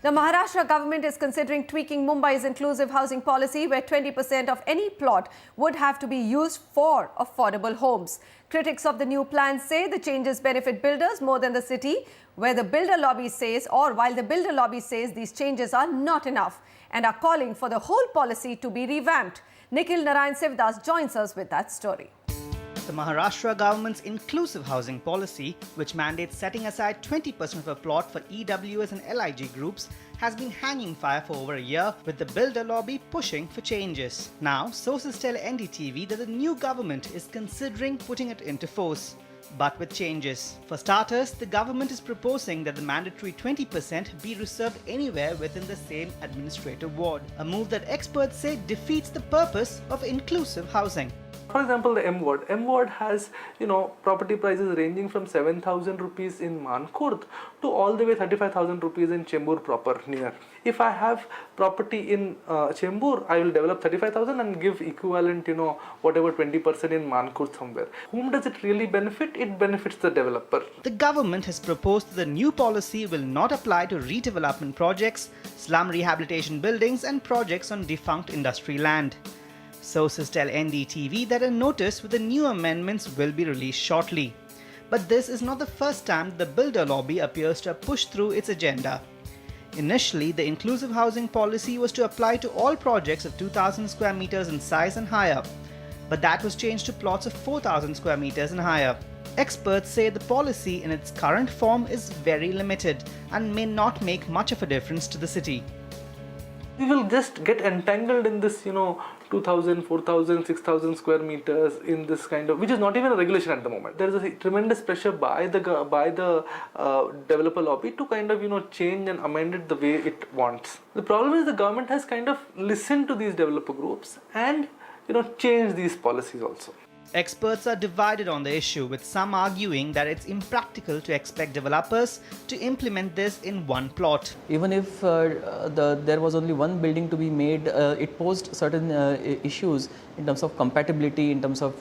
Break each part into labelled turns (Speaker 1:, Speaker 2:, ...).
Speaker 1: The Maharashtra government is considering tweaking Mumbai's inclusive housing policy, where 20% of any plot would have to be used for affordable homes. Critics of the new plan say the changes benefit builders more than the city, while the builder lobby says these changes are not enough and are calling for the whole policy to be revamped. Nikhil Narayan Sivadas joins us with that story.
Speaker 2: The Maharashtra government's inclusive housing policy, which mandates setting aside 20% of a plot for EWS and LIG groups, has been hanging fire for over a year, with the builder lobby pushing for changes. Now, sources tell NDTV that the new government is considering putting it into force, but with changes. For starters, the government is proposing that the mandatory 20% be reserved anywhere within the same administrative ward, a move that experts say defeats the purpose of inclusive housing.
Speaker 3: For example, the M ward. M ward has, property prices ranging from 7,000 rupees in Mankhurd to all the way 35,000 rupees in Chembur proper near. If I have property in Chembur, I will develop 35,000 and give equivalent, whatever 20% in Mankhurd somewhere. Whom does it really benefit? It benefits the developer.
Speaker 2: The government has proposed that the new policy will not apply to redevelopment projects, slum rehabilitation buildings and projects on defunct industry land. Sources tell NDTV that a notice with the new amendments will be released shortly. But this is not the first time the builder lobby appears to have pushed through its agenda. Initially, the inclusive housing policy was to apply to all projects of 2,000 square meters in size and higher, but that was changed to plots of 4,000 square meters and higher. Experts say the policy in its current form is very limited and may not make much of a difference to the city.
Speaker 3: We will just get entangled in this, 2,000, 4,000, 6,000 square meters in this kind of, which is not even a regulation at the moment. There is a tremendous pressure by the developer lobby to kind of, change and amend it the way it wants. The problem is the government has kind of listened to these developer groups and, changed these policies also.
Speaker 2: Experts are divided on the issue, with some arguing that it's impractical to expect developers to implement this in one plot.
Speaker 4: Even if there was only one building to be made, it posed certain issues in terms of compatibility, in terms of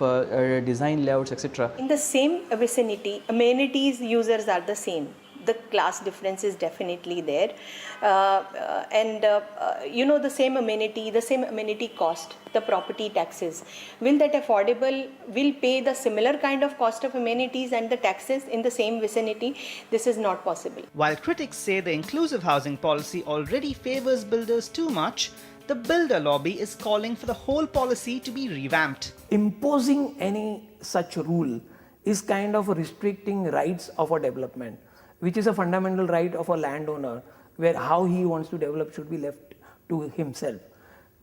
Speaker 4: design layouts, etc.
Speaker 5: In the same vicinity, amenities users are the same. The class difference is definitely there, the same amenity cost, the property taxes. Will that affordable will pay the similar kind of cost of amenities and the taxes in the same vicinity? This is not possible.
Speaker 2: While critics say the inclusive housing policy already favors builders too much, the builder lobby is calling for the whole policy to be revamped.
Speaker 6: Imposing any such rule is kind of restricting rights of a development, which is a fundamental right of a landowner, where how he wants to develop should be left to himself.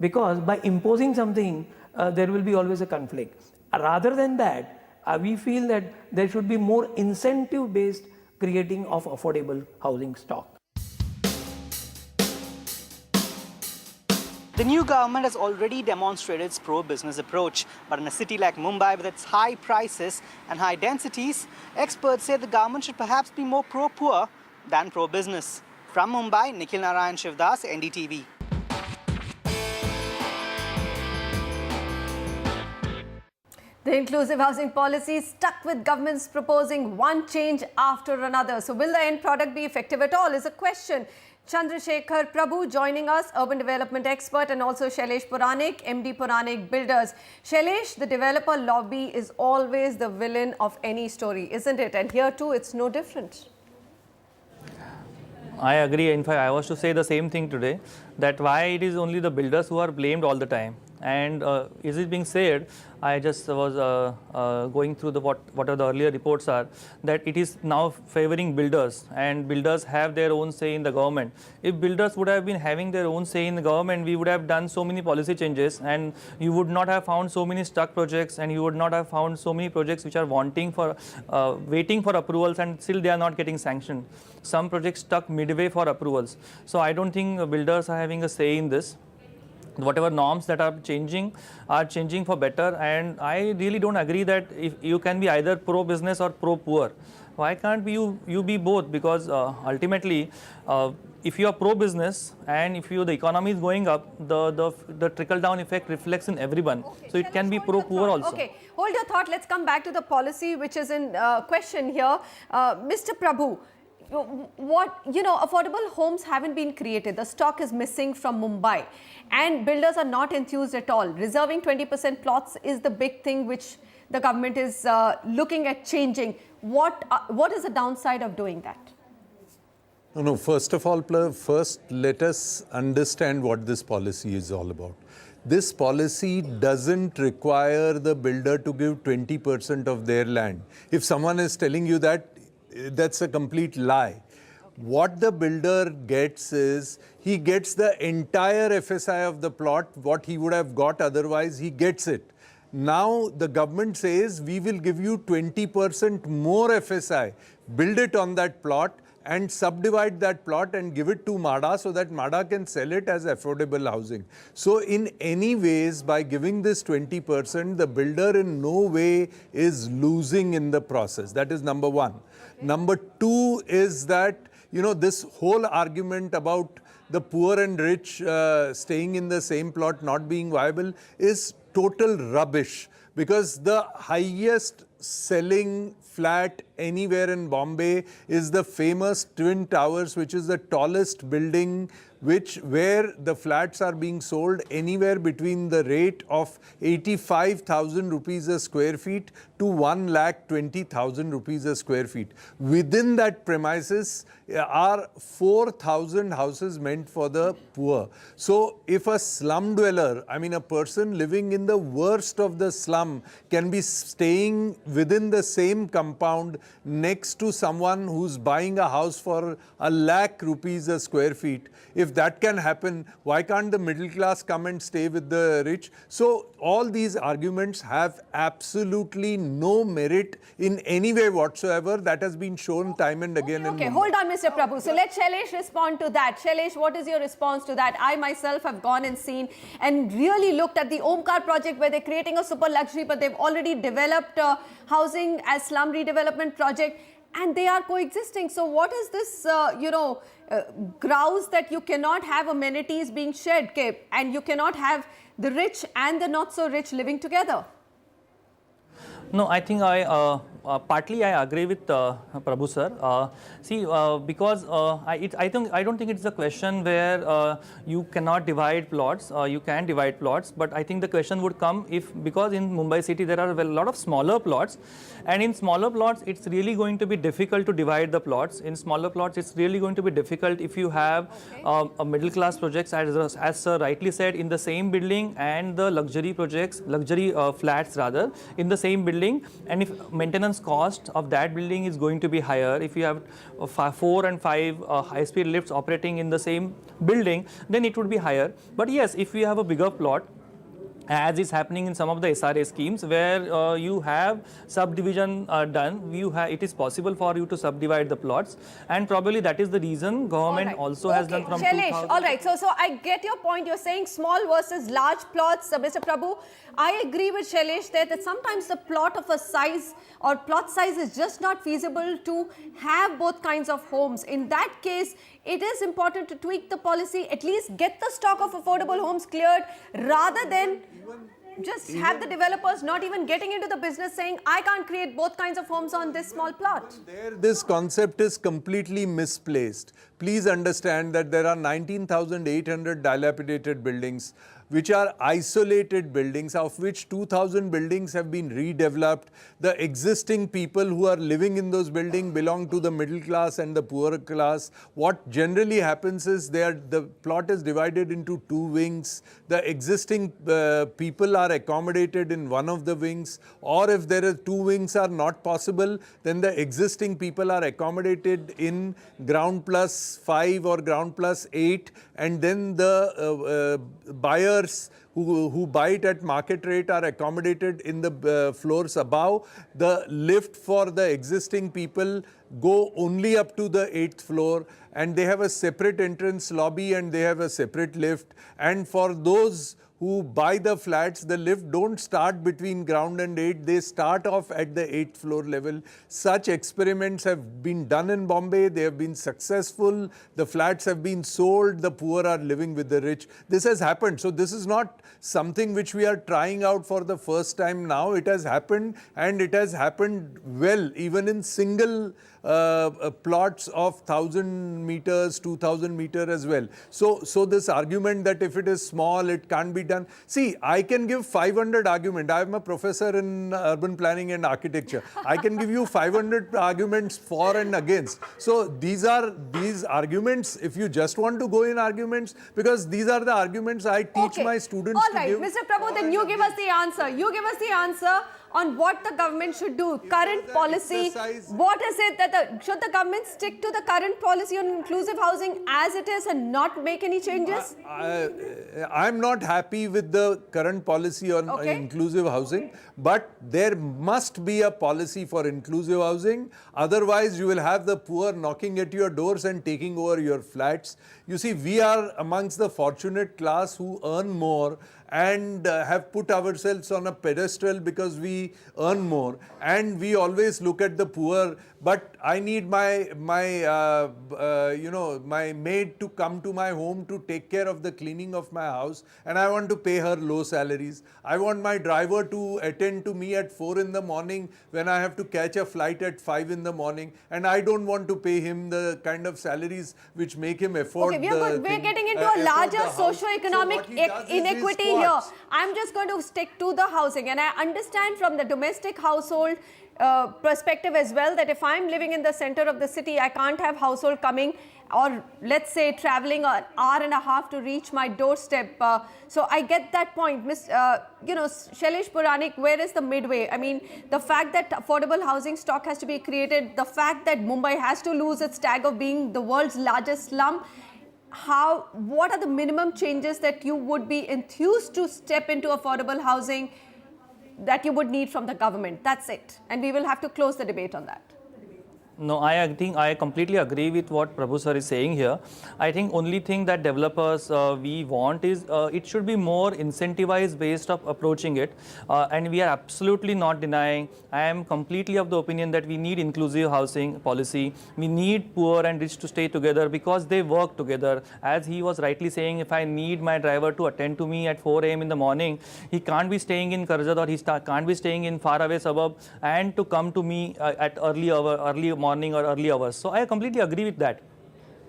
Speaker 6: Because by imposing something, there will be always a conflict. Rather than that, we feel that there should be more incentive-based creating of affordable housing stock.
Speaker 2: The new government has already demonstrated its pro-business approach, but in a city like Mumbai with its high prices and high densities, experts say the government should perhaps be more pro-poor than pro-business. From Mumbai, Nikhil Narayan Sivadas, NDTV.
Speaker 1: The inclusive housing policy stuck with governments proposing one change after another. So will the end product be effective at all is a question. Chandrasekhar Prabhu joining us, urban development expert, and also Shailesh Puranik, MD Puranik Builders. Shailesh, the developer lobby is always the villain of any story, isn't it? And here too, it's no different.
Speaker 7: I agree. In fact, I was to say the same thing today, that why it is only the builders who are blamed all the time. And is it being said, I just was going through what are the earlier reports are, that it is now favoring builders, and builders have their own say in the government. If builders would have been having their own say in the government, we would have done so many policy changes, and you would not have found so many stuck projects, and you would not have found so many projects which are waiting for approvals, and still they are not getting sanctioned. Some projects stuck midway for approvals. So I don't think builders are having a say in this. Whatever norms that are changing for better, and I really don't agree that if you can be either pro-business or pro-poor. Why can't you be both? Because ultimately, if you are pro-business and if the economy is going up, the trickle-down effect reflects in everyone. Okay, so it can be pro-poor also.
Speaker 1: Okay, hold your thought. Let's come back to the policy which is in question here. Mr. Prabhu, affordable homes haven't been created. The stock is missing from Mumbai and builders are not enthused at all. Reserving 20% plots is the big thing which the government is looking at changing. What is the downside of doing that?
Speaker 8: No, first of all, first let us understand what this policy is all about. This policy doesn't require the builder to give 20% of their land. If someone is telling you that, that's a complete lie. What the builder gets is, he gets the entire FSI of the plot, what he would have got otherwise, he gets it. Now the government says, we will give you 20% more FSI, build it on that plot and subdivide that plot and give it to MADA so that MADA can sell it as affordable housing. So in any ways, by giving this 20%, the builder in no way is losing in the process. That is number one. Okay. Number two is that, this whole argument about the poor and rich staying in the same plot not being viable is total rubbish, because the highest selling flat anywhere in Bombay is the famous Twin Towers, which is the tallest building where the flats are being sold anywhere between the rate of 85,000 rupees a square feet to 1,20,000 rupees a square feet. Within that premises are 4,000 houses meant for the poor. So if a slum dweller, a person living in the worst of the slum, can be staying within the same compound next to someone who's buying a house for 1,00,000 rupees a square feet, if that can happen, why can't the middle class come and stay with the rich? So all these arguments have absolutely no merit in any way whatsoever. That has been shown time and again.
Speaker 1: Okay, hold on, Mr. Prabhu. So let Shailesh respond to that. Shailesh, what is your response to that? I myself have gone and seen and really looked at the Omkar project where they're creating a super luxury, but they've already developed housing as slum redevelopment project, and they are coexisting. So what is this, grouse that you cannot have amenities being shared, and you cannot have the rich and the not so rich living together?
Speaker 7: No, I think partly I agree with Prabhu sir. Because I don't think it's a question where you cannot divide plots. You can divide plots, but I think the question would come because in Mumbai city there are a lot of smaller plots, and in smaller plots it's really going to be difficult to divide the plots. In smaller plots it's really going to be difficult if you have a middle class projects, as sir rightly said, in the same building, and the luxury flats rather in the same building, and if maintenance cost of that building is going to be higher, if you have 4 and 5 high-speed lifts operating in the same building, then it would be higher. But yes, if you have a bigger plot, as is happening in some of the SRA schemes where you have subdivision done, it is possible for you to subdivide the plots, and probably that is the reason government also has done from
Speaker 1: Shailesh,
Speaker 7: 2000.
Speaker 1: all right, so I get your point. You're saying small versus large plots, Mr. Prabhu. I agree with Shailesh there that sometimes the plot of a size or plot size is just not feasible to have both kinds of homes. In that case, it is important to tweak the policy, at least get the stock of affordable homes cleared, rather than just have the developers not even getting into the business saying, I can't create both kinds of homes on this small plot.
Speaker 8: This concept is completely misplaced. Please understand that there are 19,800 dilapidated buildings, which are isolated buildings, of which 2,000 buildings have been redeveloped. The existing people who are living in those buildings belong to the middle class and the poorer class. What generally happens is the plot is divided into 2 wings. The existing people are accommodated in one of the wings, or if there are 2 wings are not possible, then the existing people are accommodated in ground plus 5 or ground plus 8, and then the buyers who buy it at market rate are accommodated in the floors above. The lift for the existing people go only up to the 8th floor, and they have a separate entrance lobby and they have a separate lift. And for those who buy the flats, the lift don't start between ground and 8, they start off at the 8th floor level. Such experiments have been done in Bombay, they have been successful, the flats have been sold, the poor are living with the rich. This has happened. So this is not something which we are trying out for the first time now. It has happened, and it has happened well, even in single plots of 1,000 meters, 2,000 meter as well. So this argument that if it is small, it can't be done. See, I can give 500 arguments. I am a professor in urban planning and architecture. I can give you 500 arguments for and against. So these arguments, if you just want to go in arguments, because these are the arguments I teach my students
Speaker 1: All right,
Speaker 8: to give.
Speaker 1: Mr. Prabhu, then you give us the answer. You give us the answer on what the government should do. Current policy, what is it that should the government stick to the current policy on inclusive housing as it is and not make any changes?
Speaker 8: I'm not happy with the current policy on inclusive housing, but there must be a policy for inclusive housing. Otherwise, you will have the poor knocking at your doors and taking over your flats. You see, we are amongst the fortunate class who earn more and have put ourselves on a pedestal because we earn more, and we always look at the poor. But I need my maid to come to my home to take care of the cleaning of my house, and I want to pay her low salaries. I want my driver to attend to me at 4 in the morning when I have to catch a flight at 5 in the morning, and I don't want to pay him the kind of salaries which make him afford.
Speaker 1: Okay, we're getting into a larger socio-economic inequity here. I'm just going to stick to the housing, and I understand from the domestic household perspective as well that if I'm living in the center of the city, I can't have household coming or let's say traveling an hour and a half to reach my doorstep. So I get that point. Shailesh Puranik, where is the midway? I mean, the fact that affordable housing stock has to be created, the fact that Mumbai has to lose its tag of being the world's largest slum, what are the minimum changes that you would be enthused to step into affordable housing that you would need from the government? That's it. And we will have to close the debate on that.
Speaker 7: No, I think I completely agree with what Prabhu sir is saying here. I think only thing that developers we want is it should be more incentivized based of approaching it, and we are absolutely not denying. I am completely of the opinion that we need inclusive housing policy. We need poor and rich to stay together because they work together. As he was rightly saying, if I need my driver to attend to me at 4 a.m. in the morning, he can't be staying in Karjat or he can't be staying in far away suburb and to come to me at early morning or early hours. So I completely agree with that.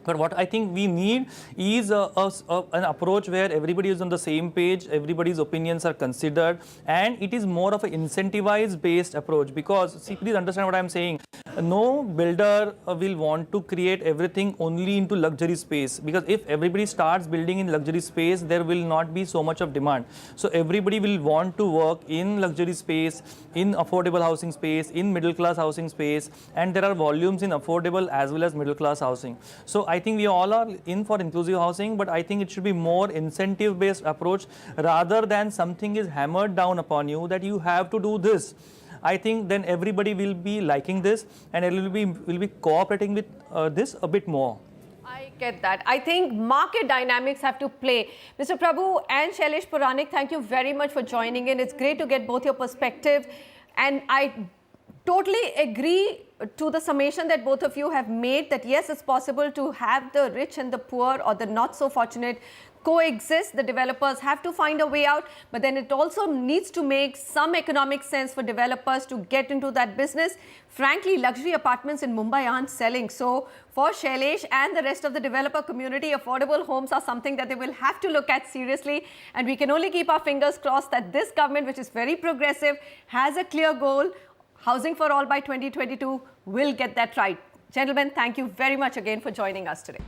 Speaker 7: But what I think we need is an approach where everybody is on the same page, everybody's opinions are considered, and it is more of an incentivized based approach. Because, see, please understand what I am saying. No builder will want to create everything only into luxury space, because if everybody starts building in luxury space, there will not be so much of demand. So everybody will want to work in luxury space, in affordable housing space, in middle class housing space, and there are volumes in affordable as well as middle class housing. So I think we all are in for inclusive housing, but I think it should be more incentive based approach rather than something is hammered down upon you that you have to do this. I think then everybody will be liking this and will be cooperating with this a bit more.
Speaker 1: I get that. I think market dynamics have to play. Mr. Prabhu and Shailesh Puranik, thank you very much for joining in. It's great to get both your perspective, and I totally agree to the summation that both of you have made, that yes, it's possible to have the rich and the poor or the not so fortunate coexist. The developers have to find a way out, but then it also needs to make some economic sense for developers to get into that business. Frankly, luxury apartments in Mumbai aren't selling. So for Shailesh and the rest of the developer community, affordable homes are something that they will have to look at seriously. And we can only keep our fingers crossed that this government, which is very progressive, has a clear goal. Housing for all by 2022 will get that right. Gentlemen, thank you very much again for joining us today.